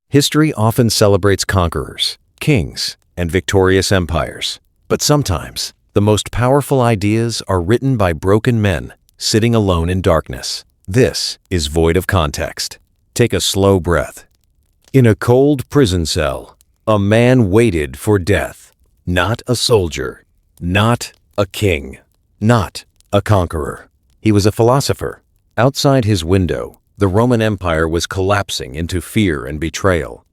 History often celebrates conquerors, kings, and victorious empires. But sometimes, the most powerful ideas are written by broken men sitting alone in darkness. This is void of context. Take a slow breath. In a cold prison cell, a man waited for death. Not a soldier, not a king, not a conqueror. He was a philosopher. Outside his window, the Roman Empire was collapsing into fear and betrayal.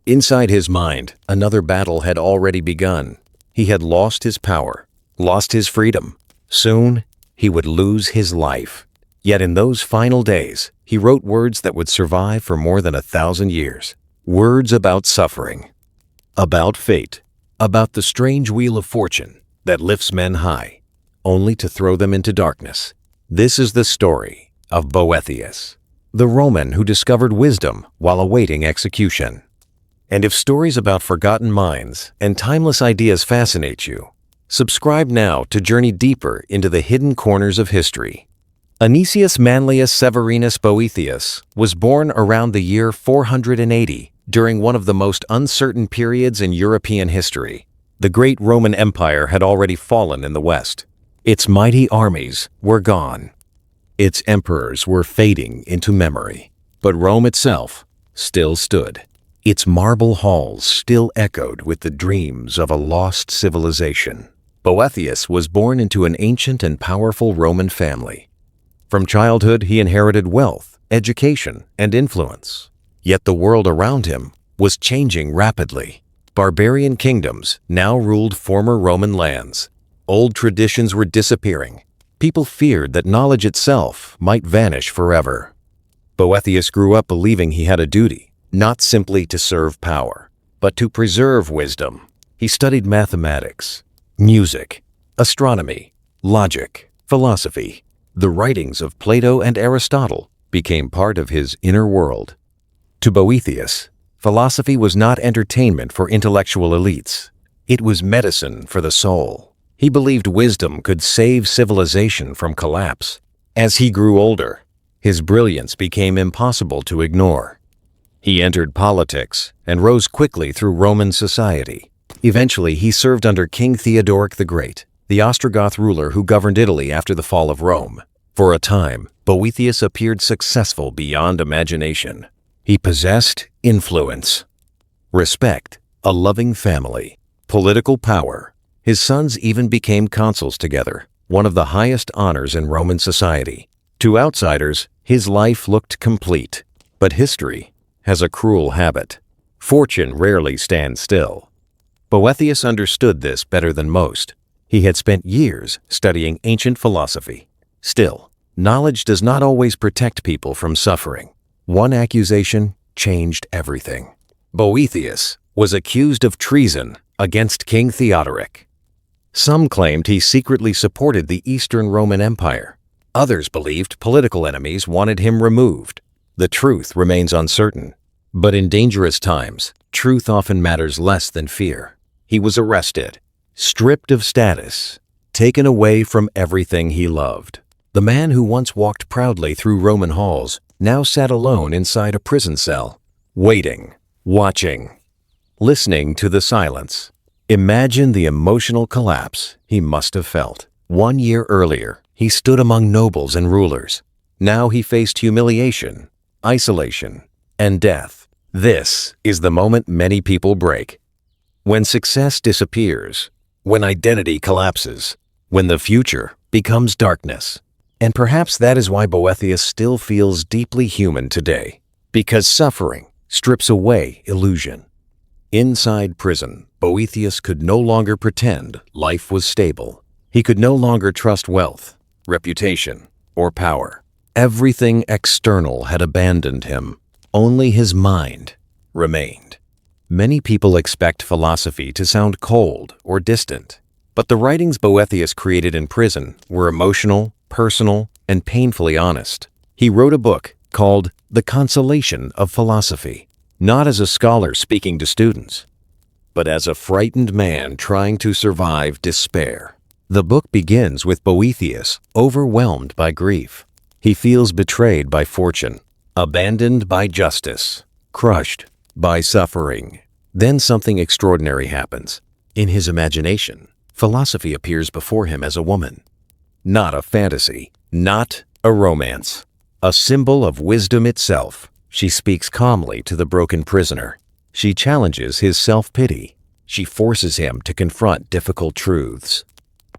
Inside his mind, another battle had already begun. He had lost his power, lost his freedom. Soon, he would lose his life. Yet in those final days, he wrote words that would survive for more than 1,000 years. Words about suffering, about fate, about the strange wheel of fortune that lifts men high, only to throw them into darkness. This is the story of Boethius, the Roman who discovered wisdom while awaiting execution. And if stories about forgotten minds and timeless ideas fascinate you, subscribe now to journey deeper into the hidden corners of history. Anicius Manlius Severinus Boethius was born around the year 480 during one of the most uncertain periods in European history. The great Roman Empire had already fallen in the West. Its mighty armies were gone. Its emperors were fading into memory. But Rome itself still stood. Its marble halls still echoed with the dreams of a lost civilization. Boethius was born into an ancient and powerful Roman family. From childhood, he inherited wealth, education, and influence. Yet the world around him was changing rapidly. Barbarian kingdoms now ruled former Roman lands. Old traditions were disappearing. People feared that knowledge itself might vanish forever. Boethius grew up believing he had a duty, not simply to serve power, but to preserve wisdom. He studied mathematics, music, astronomy, logic, philosophy. The writings of Plato and Aristotle became part of his inner world. To Boethius, philosophy was not entertainment for intellectual elites. It was medicine for the soul. He believed wisdom could save civilization from collapse. As he grew older, his brilliance became impossible to ignore. He entered politics and rose quickly through Roman society. Eventually, he served under King Theodoric the Great, the Ostrogoth ruler who governed Italy after the fall of Rome. For a time, Boethius appeared successful beyond imagination. He possessed influence, respect, a loving family, political power. His sons even became consuls together, one of the highest honors in Roman society. To outsiders, his life looked complete. But history has a cruel habit. Fortune rarely stands still. Boethius understood this better than most. He had spent years studying ancient philosophy. Still, knowledge does not always protect people from suffering. One accusation changed everything. Boethius was accused of treason against King Theodoric. Some claimed he secretly supported the Eastern Roman Empire. Others believed political enemies wanted him removed. The truth remains uncertain. But in dangerous times, truth often matters less than fear. He was arrested, stripped of status, taken away from everything he loved. The man who once walked proudly through Roman halls now sat alone inside a prison cell, waiting, watching, listening to the silence. Imagine the emotional collapse he must have felt. 1 year earlier, he stood among nobles and rulers. Now he faced humiliation, isolation, and death. This is the moment many people break. When success disappears, when identity collapses, when the future becomes darkness. And perhaps that is why Boethius still feels deeply human today, because suffering strips away illusion. Inside prison, Boethius could no longer pretend life was stable. He could no longer trust wealth, reputation, or power. Everything external had abandoned him. Only his mind remained. Many people expect philosophy to sound cold or distant, but the writings Boethius created in prison were emotional, personal, and painfully honest. He wrote a book called The Consolation of Philosophy, not as a scholar speaking to students, but as a frightened man trying to survive despair. The book begins with Boethius overwhelmed by grief. He feels betrayed by fortune, abandoned by justice, crushed by suffering. Then something extraordinary happens. In his imagination, philosophy appears before him as a woman. Not a fantasy, not a romance. A symbol of wisdom itself. She speaks calmly to the broken prisoner. She challenges his self-pity. She forces him to confront difficult truths.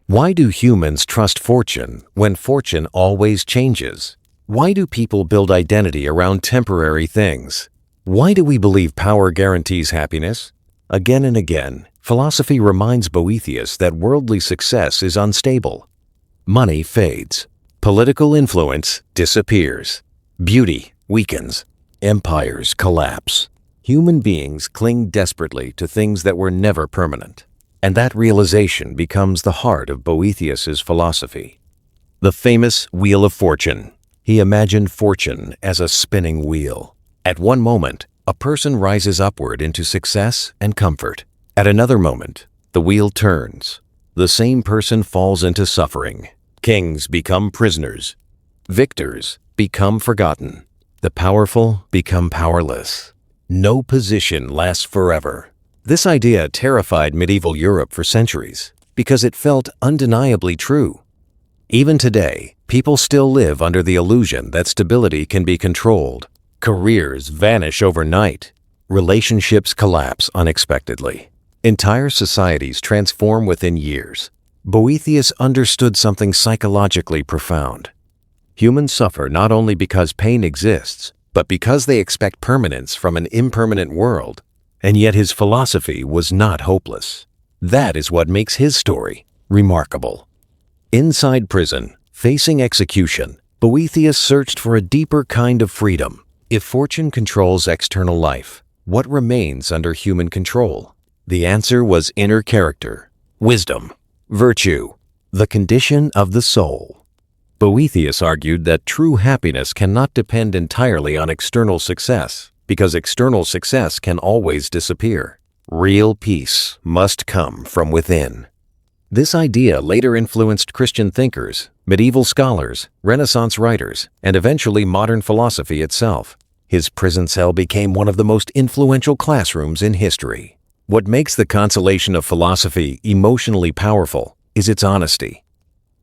Why do humans trust fortune when fortune always changes? Why do people build identity around temporary things? Why do we believe power guarantees happiness? Again and again, philosophy reminds Boethius that worldly success is unstable. Money fades. Political influence disappears. Beauty weakens. Empires collapse. Human beings cling desperately to things that were never permanent. And that realization becomes the heart of Boethius's philosophy. The famous Wheel of Fortune. He imagined fortune as a spinning wheel. At one moment, a person rises upward into success and comfort. At another moment, the wheel turns. The same person falls into suffering. Kings become prisoners. Victors become forgotten. The powerful become powerless. No position lasts forever. This idea terrified medieval Europe for centuries because it felt undeniably true. Even today, people still live under the illusion that stability can be controlled. Careers vanish overnight. Relationships collapse unexpectedly. Entire societies transform within years. Boethius understood something psychologically profound. Humans suffer not only because pain exists, but because they expect permanence from an impermanent world. And yet his philosophy was not hopeless. That is what makes his story remarkable. Inside prison, facing execution, Boethius searched for a deeper kind of freedom. If fortune controls external life, what remains under human control? The answer was inner character, wisdom, virtue, the condition of the soul. Boethius argued that true happiness cannot depend entirely on external success, because external success can always disappear. Real peace must come from within. This idea later influenced Christian thinkers, medieval scholars, Renaissance writers, and eventually modern philosophy itself. His prison cell became one of the most influential classrooms in history. What makes the Consolation of Philosophy emotionally powerful is its honesty.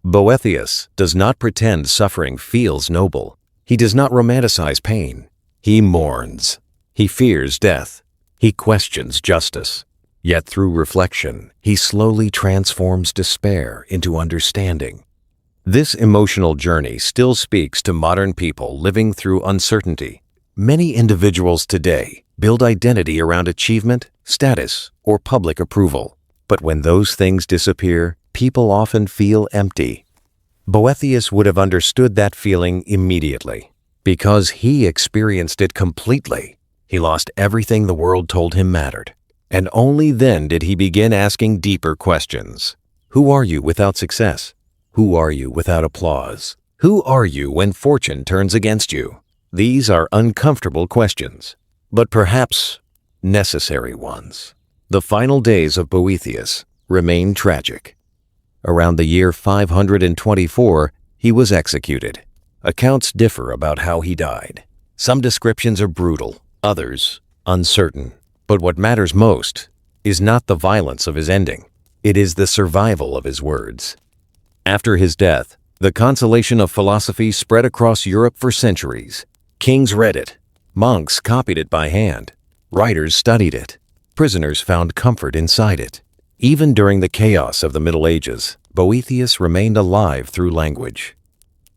Boethius does not pretend suffering feels noble. He does not romanticize pain. He mourns. He fears death. He questions justice. Yet through reflection, he slowly transforms despair into understanding. This emotional journey still speaks to modern people living through uncertainty. Many individuals today build identity around achievement, status, or public approval. But when those things disappear, people often feel empty. Boethius would have understood that feeling immediately, because he experienced it completely. He lost everything the world told him mattered. And only then did he begin asking deeper questions. Who are you without success? Who are you without applause? Who are you when fortune turns against you? These are uncomfortable questions, but perhaps necessary ones. The final days of Boethius remain tragic. Around the year 524, he was executed. Accounts differ about how he died. Some descriptions are brutal, others uncertain. But what matters most is not the violence of his ending. It is the survival of his words. After his death, the Consolation of Philosophy spread across Europe for centuries. Kings read it. Monks copied it by hand. Writers studied it. Prisoners found comfort inside it. Even during the chaos of the Middle Ages, Boethius remained alive through language.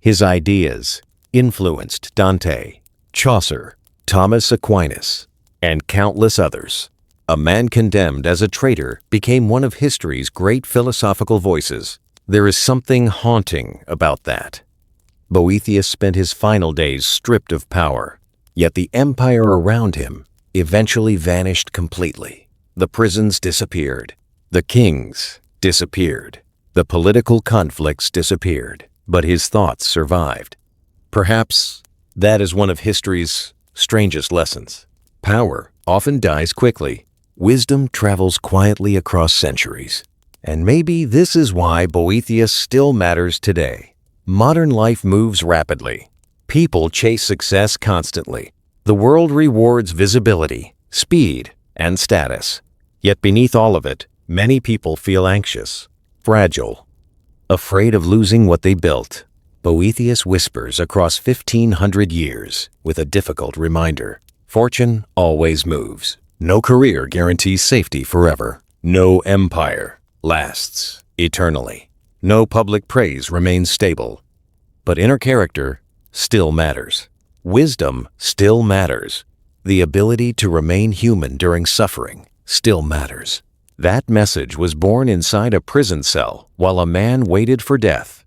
His ideas influenced Dante, Chaucer, Thomas Aquinas, and countless others. A man condemned as a traitor became one of history's great philosophical voices. There is something haunting about that. Boethius spent his final days stripped of power, yet the empire around him eventually vanished completely. The prisons disappeared. The kings disappeared. The political conflicts disappeared, but his thoughts survived. Perhaps that is one of history's strangest lessons. Power often dies quickly. Wisdom travels quietly across centuries. And maybe this is why Boethius still matters today. Modern life moves rapidly. People chase success constantly. The world rewards visibility, speed, and status. Yet beneath all of it, many people feel anxious, fragile, afraid of losing what they built. Boethius whispers across 1,500 years with a difficult reminder. Fortune always moves. No career guarantees safety forever. No empire lasts eternally. No public praise remains stable. But inner character still matters. Wisdom still matters. The ability to remain human during suffering still matters. That message was born inside a prison cell while a man waited for death.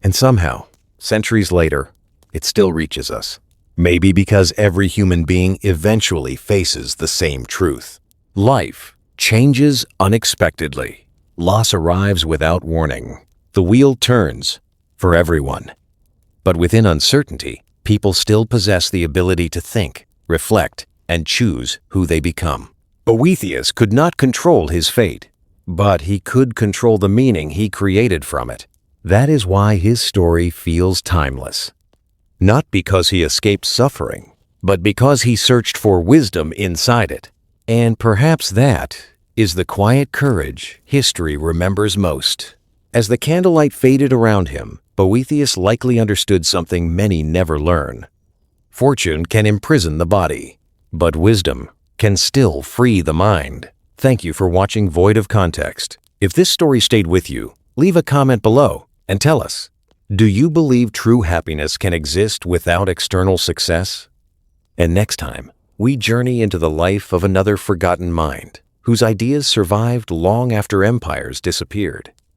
And somehow, centuries later, it still reaches us. Maybe because every human being eventually faces the same truth. Life changes unexpectedly. Loss arrives without warning. The wheel turns for everyone. But within uncertainty, people still possess the ability to think, reflect, and choose who they become. Boethius could not control his fate, but he could control the meaning he created from it. That is why his story feels timeless. Not because he escaped suffering, but because he searched for wisdom inside it. And perhaps that is the quiet courage history remembers most. As the candlelight faded around him, Boethius likely understood something many never learn. Fortune can imprison the body, but wisdom can still free the mind. Thank you for watching Void of Context. If this story stayed with you, leave a comment below and tell us, do you believe true happiness can exist without external success? And next time, we journey into the life of another forgotten mind, whose ideas survived long after empires disappeared.